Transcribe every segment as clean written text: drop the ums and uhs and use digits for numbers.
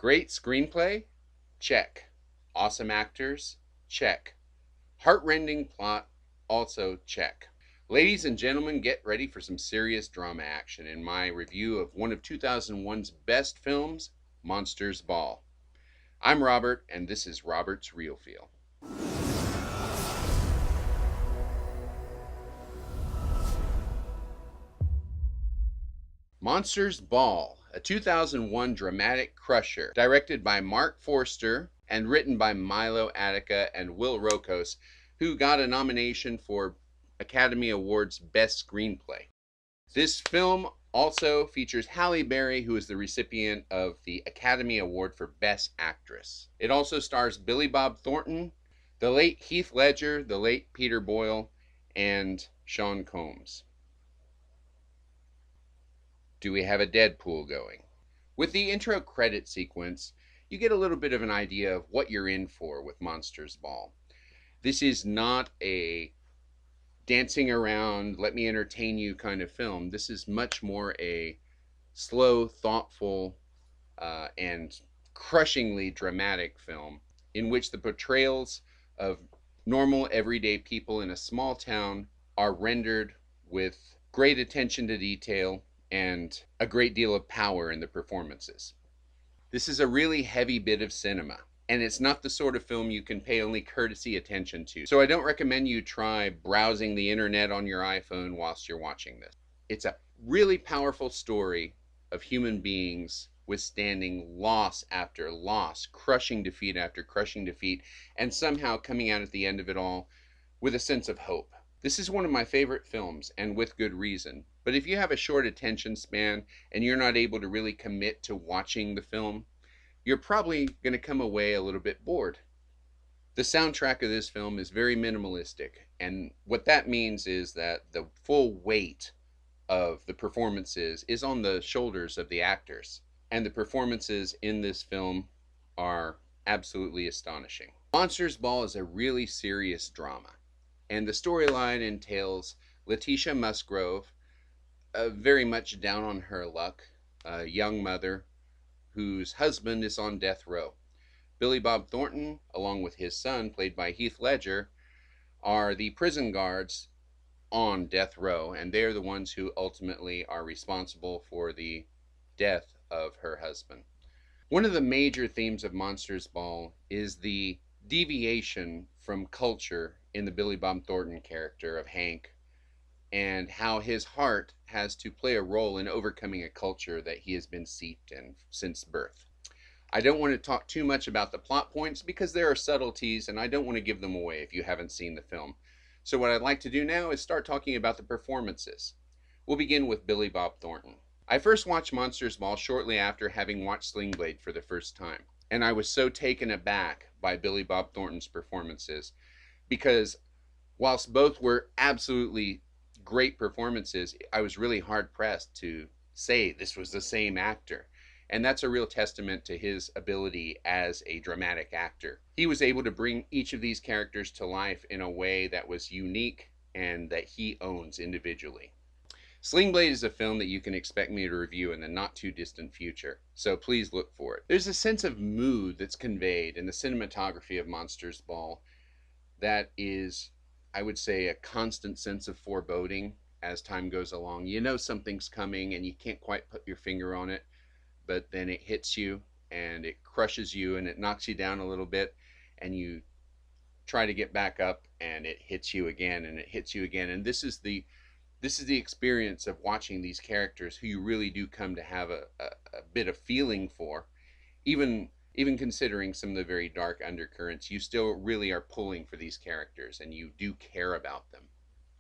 Great screenplay? Check. Awesome actors? Check. Heartrending plot? Also check. Ladies and gentlemen, get ready for some serious drama action in my review of one of 2001's best films, Monsters Ball. I'm Robert, and this is Robert's Real Feel. Monsters Ball, a 2001 dramatic crusher, directed by Mark Forster and written by Milo Attica and Will Rokos, who got a nomination for Academy Awards Best Screenplay. This film also features Halle Berry, who is the recipient of the Academy Award for Best Actress. It also stars Billy Bob Thornton, the late Heath Ledger, the late Peter Boyle, and Sean Combs. Do we have a Deadpool going? With the intro credit sequence, you get a little bit of an idea of what you're in for with Monsters Ball. This is not a dancing around, let me entertain you kind of film. This is much more a slow, thoughtful, and crushingly dramatic film in which the portrayals of normal, everyday people in a small town are rendered with great attention to detail and a great deal of power in the performances. This is a really heavy bit of cinema, and it's not the sort of film you can pay only courtesy attention to. So I don't recommend you try browsing the internet on your iPhone whilst you're watching this. It's a really powerful story of human beings withstanding loss after loss, crushing defeat after crushing defeat, and somehow coming out at the end of it all with a sense of hope. This is one of my favorite films, and with good reason. But if you have a short attention span and you're not able to really commit to watching the film, you're probably going to come away a little bit bored. The soundtrack of this film is very minimalistic, and what that means is that the full weight of the performances is on the shoulders of the actors, and the performances in this film are absolutely astonishing. Monsters Ball is a really serious drama, and the storyline entails Letitia Musgrove, very much down on her luck, a young mother whose husband is on death row. Billy Bob Thornton, along with his son, played by Heath Ledger, are the prison guards on death row, and they're the ones who ultimately are responsible for the death of her husband. One of the major themes of Monsters Ball is the deviation from culture in the Billy Bob Thornton character of Hank, and how his heart has to play a role in overcoming a culture that he has been steeped in since birth. I don't want to talk too much about the plot points because there are subtleties and I don't want to give them away if you haven't seen the film. So what I'd like to do now is start talking about the performances. We'll begin with Billy Bob Thornton. I first watched Monsters Ball shortly after having watched Sling Blade for the first time, and I was so taken aback by Billy Bob Thornton's performances because whilst both were absolutely great performances, I was really hard pressed to say this was the same actor. And that's a real testament to his ability as a dramatic actor. He was able to bring each of these characters to life in a way that was unique and that he owns individually. Sling Blade is a film that you can expect me to review in the not too distant future, so please look for it. There's a sense of mood that's conveyed in the cinematography of Monsters Ball that is, I would say, a constant sense of foreboding as time goes along. You know something's coming and you can't quite put your finger on it, but then it hits you and it crushes you and it knocks you down a little bit, and you try to get back up and it hits you again and it hits you again. And this is the experience of watching these characters who you really do come to have a bit of feeling for. Even considering some of the very dark undercurrents, you still really are pulling for these characters and you do care about them.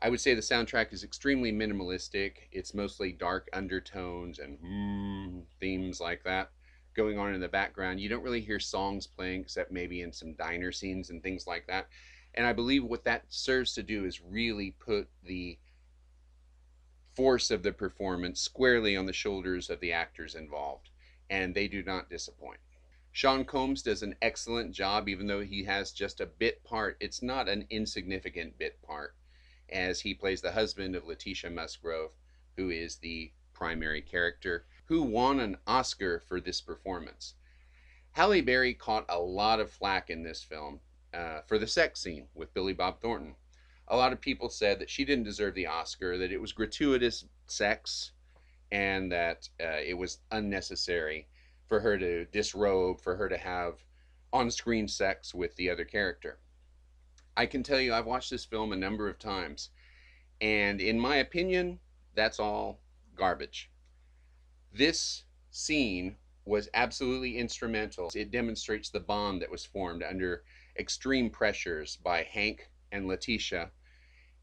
I would say the soundtrack is extremely minimalistic. It's mostly dark undertones and themes like that going on in the background. You don't really hear songs playing except maybe in some diner scenes and things like that. And I believe what that serves to do is really put the force of the performance squarely on the shoulders of the actors involved, and they do not disappoint. Sean Combs does an excellent job, even though he has just a bit part. It's not an insignificant bit part, as he plays the husband of Letitia Musgrove, who is the primary character, who won an Oscar for this performance. Halle Berry caught a lot of flack in this film for the sex scene with Bob Thornton. A lot of people said that she didn't deserve the Oscar, that it was gratuitous sex, and that it was unnecessary for her to disrobe, for her to have on screen sex with the other character. I can tell you, I've watched this film a number of times, and in my opinion, that's all garbage. This scene was absolutely instrumental. It demonstrates the bond that was formed under extreme pressures by Hank and Letitia,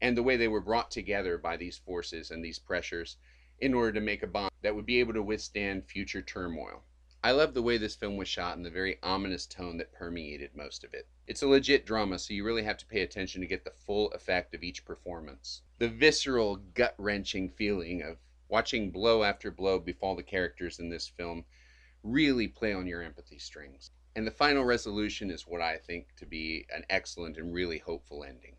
and the way they were brought together by these forces and these pressures in order to make a bond that would be able to withstand future turmoil. I love the way this film was shot and the very ominous tone that permeated most of it. It's a legit drama, so you really have to pay attention to get the full effect of each performance. The visceral, gut-wrenching feeling of watching blow after blow befall the characters in this film really play on your empathy strings. And the final resolution is what I think to be an excellent and really hopeful ending.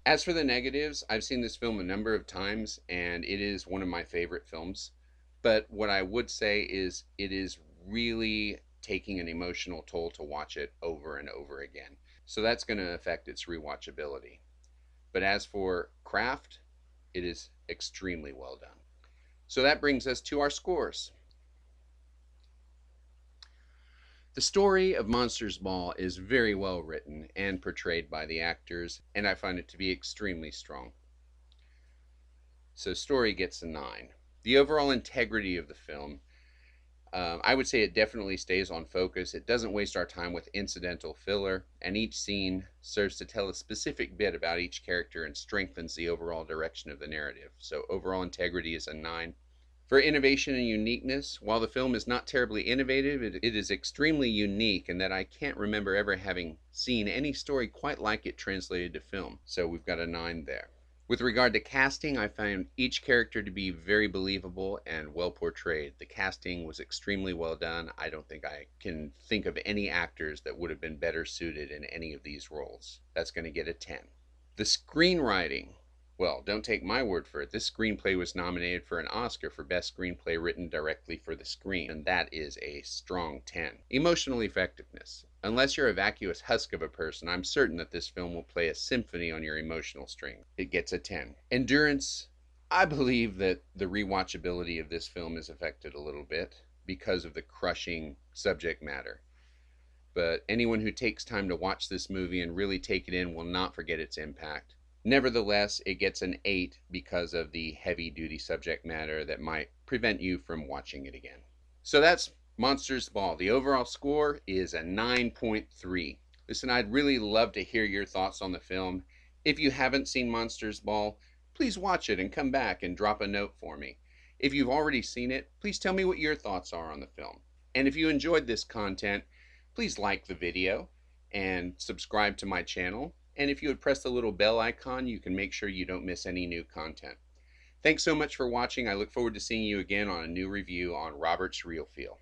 As for the negatives, I've seen this film a number of times, and it is one of my favorite films. But what I would say is it is really taking an emotional toll to watch it over and over again. So that's going to affect its rewatchability. But as for craft, it is extremely well done. So that brings us to our scores. The story of Monsters Ball is very well written and portrayed by the actors, and I find it to be extremely strong. So story gets a 9. The overall integrity of the film, I would say it definitely stays on focus. It doesn't waste our time with incidental filler, and each scene serves to tell a specific bit about each character and strengthens the overall direction of the narrative. So overall integrity is a 9. For innovation and uniqueness, while the film is not terribly innovative, it is extremely unique in that I can't remember ever having seen any story quite like it translated to film. So we've got a 9 there. With regard to casting, I found each character to be very believable and well portrayed. The casting was extremely well done. I don't think I can think of any actors that would have been better suited in any of these roles. That's going to get a 10. The screenwriting. Well, don't take my word for it. This screenplay was nominated for an Oscar for Best Screenplay Written Directly for the Screen, and that is a strong 10. Emotional effectiveness. Unless you're a vacuous husk of a person, I'm certain that this film will play a symphony on your emotional string. It gets a 10. Endurance. I believe that the rewatchability of this film is affected a little bit because of the crushing subject matter. But anyone who takes time to watch this movie and really take it in will not forget its impact. Nevertheless, it gets an 8 because of the heavy-duty subject matter that might prevent you from watching it again. So that's Monsters Ball. The overall score is a 9.3. Listen, I'd really love to hear your thoughts on the film. If you haven't seen Monsters Ball, please watch it and come back and drop a note for me. If you've already seen it, please tell me what your thoughts are on the film. And if you enjoyed this content, please like the video and subscribe to my channel. And if you would press the little bell icon, you can make sure you don't miss any new content. Thanks so much for watching. I look forward to seeing you again on a new review on Robert's Real Feel.